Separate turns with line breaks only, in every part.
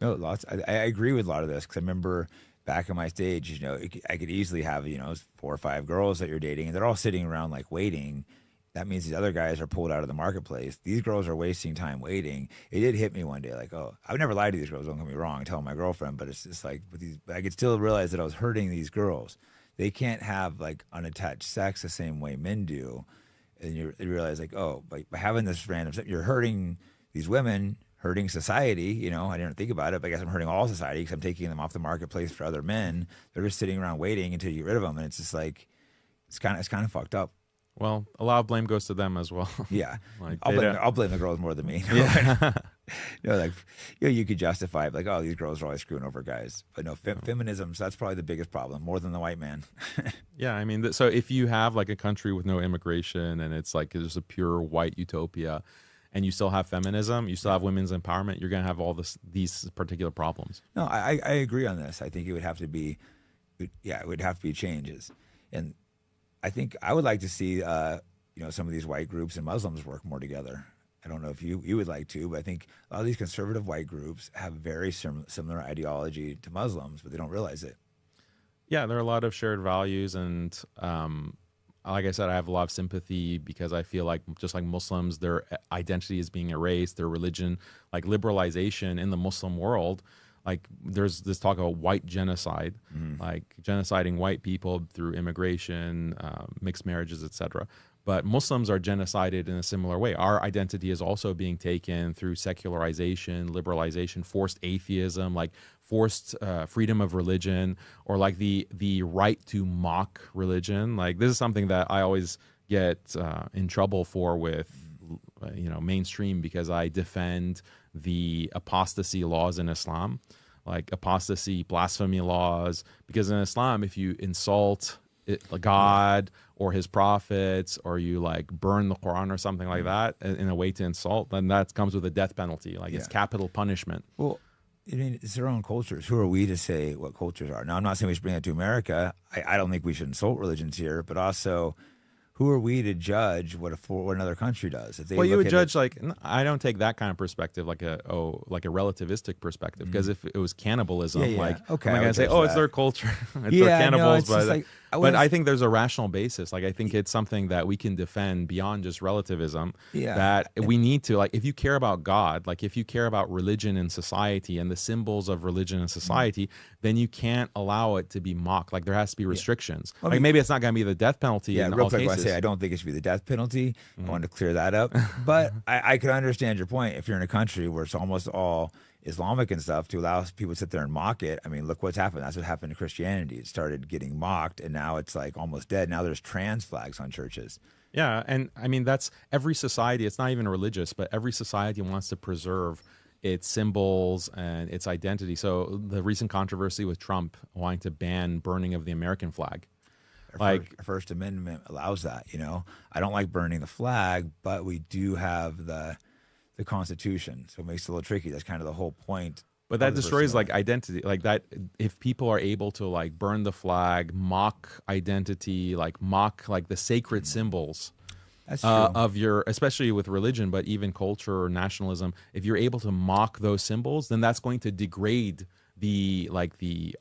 No, lots. I agree with a lot of this because I remember back in my stage, I could easily have, 4 or 5 girls that you're dating, and they're all sitting around like waiting. That means these other guys are pulled out of the marketplace. These girls are wasting time waiting. It did hit me one day, like, oh, I would never lie to these girls. Don't get me wrong. I tell my girlfriend, but it's just like with these. I could still realize that I was hurting these girls. They can't have like unattached sex the same way men do, and you realize like, oh, by having this random, you're hurting these women, hurting society. I didn't think about it, but I guess I'm hurting all society because I'm taking them off the marketplace for other men. They're just sitting around waiting until you get rid of them, and it's just like it's kind of fucked up.
Well, a lot of blame goes to them as well.
Yeah,
Like
I'll blame the girls more than me.
yeah.
You could justify it, like, oh, these girls are always screwing over guys, but no, feminism. So that's probably the biggest problem, more than the white man.
Yeah, I mean, so if you have like a country with no immigration and it's like just a pure white utopia, and you still have feminism, you still have women's empowerment, you're gonna have all these particular problems.
No, I agree on this. I think it would have to be, it would have to be changes, and I think I would like to see, some of these white groups and Muslims work more together. I don't know if you would like to, but I think a lot of these conservative white groups have very similar ideology to Muslims, but they don't realize it.
Yeah, there are a lot of shared values, and like I said, I have a lot of sympathy because I feel like just like Muslims, their identity is being erased, their religion, like liberalization in the Muslim world. Like there's this talk about white genocide, like genociding white people through immigration, mixed marriages, etc. But Muslims are genocided in a similar way. Our identity is also being taken through secularization, liberalization, forced atheism, like forced freedom of religion, or like the right to mock religion. Like this is something that I always get in trouble for with mainstream, because I defend the apostasy laws in Islam, like apostasy, blasphemy laws, because in Islam, if you insult God or his prophets, or you like burn the Quran or something like that in a way to insult, then that comes with a death penalty. Like it's capital punishment.
Well, I mean, it's their own cultures. Who are we to say what cultures are? Now, I'm not saying we should bring it to America. I don't think we should insult religions here, but also, who are we to judge what another country does? If they
Well, you would judge I don't take that kind of perspective, like a relativistic perspective, because if it was cannibalism,
okay,
am I
I
gonna
would
say,
judge
oh, it's
that.
their culture, it's
Yeah,
their cannibals,
no, it's just like,
but I think there's a rational basis. Like I think it's something that we can defend beyond just relativism.
Yeah.
That we need to, like, if you care about God, like if you care about religion and society and the symbols of religion and society, then you can't allow it to be mocked. Like there has to be restrictions.
Well,
like maybe it's not going to be the death penalty.
Yeah,
in
real
all
quick, I
cases.
say I don't think it should be the death penalty. I wanted to clear that up. But I could understand your point. If you're in a country where it's almost all Islamic and stuff, to allow people to sit there and mock it. I mean, look what's happened. That's what happened to Christianity. It started getting mocked, and now it's like almost dead. Now there's trans flags on churches.
Yeah, and I mean that's every society. It's not even religious, but every society wants to preserve its symbols and its identity. So the recent controversy with Trump wanting to ban burning of the American flag.
Our First Amendment allows that. I don't like burning the flag, but we do have the Constitution, so it makes it a little tricky. That's kind of the whole point.
But that destroys like identity, like that. If people are able to like burn the flag, mock identity, like mock like the sacred symbols
That's true.
of your, especially with religion, but even culture or nationalism, if you're able to mock those symbols, then that's going to degrade the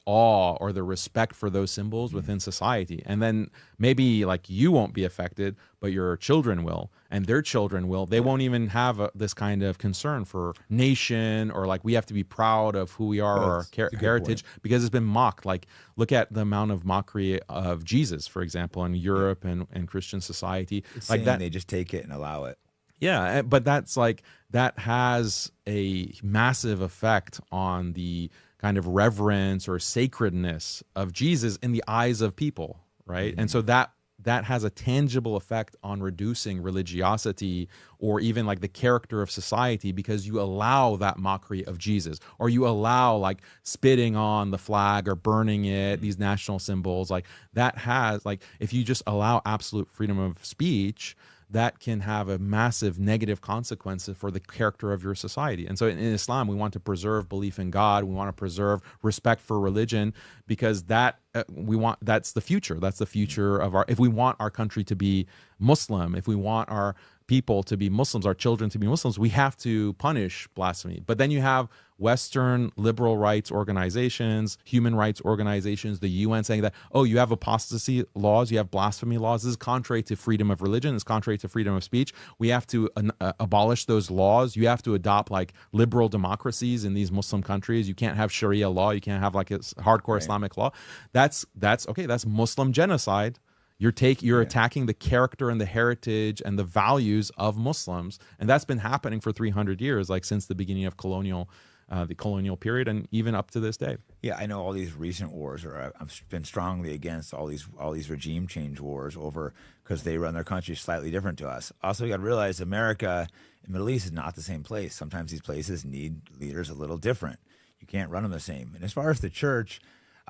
awe or the respect for those symbols within society. And then maybe like you won't be affected, but your children will, and their children will. They won't even have this kind of concern for nation, or like we have to be proud of who we are or our heritage, because it's been mocked. Like look at the amount of mockery of Jesus, for example, in Europe and Christian society.
It's
like
saying
that,
they just take it and allow it.
yeah, but that's like, that has a massive effect on the kind of reverence or sacredness of Jesus in the eyes of people, right? And so that has a tangible effect on reducing religiosity or even like the character of society, because you allow that mockery of Jesus, or you allow like spitting on the flag or burning it, these national symbols. Like that has, like, if you just allow absolute freedom of speech, that can have a massive negative consequences for the character of your society. And so in Islam, we want to preserve belief in God. We want to preserve respect for religion, because that's the future. That's the future of if we want our country to be Muslim, if we want our people to be Muslims, our children to be Muslims, we have to punish blasphemy. But then you have Western liberal rights organizations, human rights organizations, the UN saying that, oh, you have apostasy laws, you have blasphemy laws. This is contrary to freedom of religion. It's contrary to freedom of speech. We have to abolish those laws. You have to adopt like liberal democracies in these Muslim countries. You can't have Sharia law. You can't have like a hardcore Islamic law. That's okay. That's Muslim genocide. You're attacking the character and the heritage and the values of Muslims, and that's been happening for 300 years, like since the beginning of the colonial period, and even up to this day.
Yeah, I know all these recent wars, or I've been strongly against all these regime change wars over because they run their countries slightly different to us. Also, you got to realize America and Middle East is not the same place. Sometimes these places need leaders a little different. You can't run them the same. And as far as the church,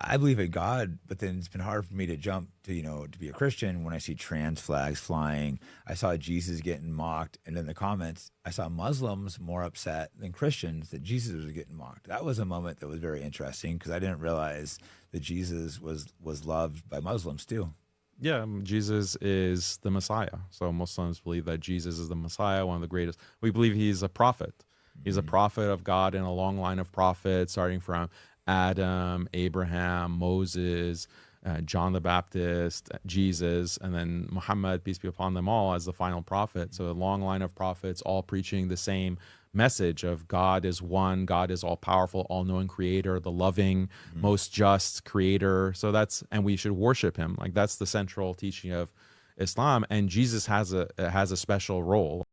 I believe in God, but then it's been hard for me to jump to, to be a Christian when I see trans flags flying. I saw Jesus getting mocked. And in the comments, I saw Muslims more upset than Christians that Jesus was getting mocked. That was a moment that was very interesting because I didn't realize that Jesus was loved by Muslims too.
Yeah, Jesus is the Messiah. So Muslims believe that Jesus is the Messiah, one of the greatest. We believe he's a prophet. He's a prophet of God in a long line of prophets, starting from Adam, Abraham, Moses, John the Baptist, Jesus, and then Muhammad, peace be upon them all, as the final prophet. So a long line of prophets all preaching the same message of God is one, God is all powerful, all knowing creator, the loving, most just creator. So and we should worship him. Like that's the central teaching of Islam. And Jesus has a special role.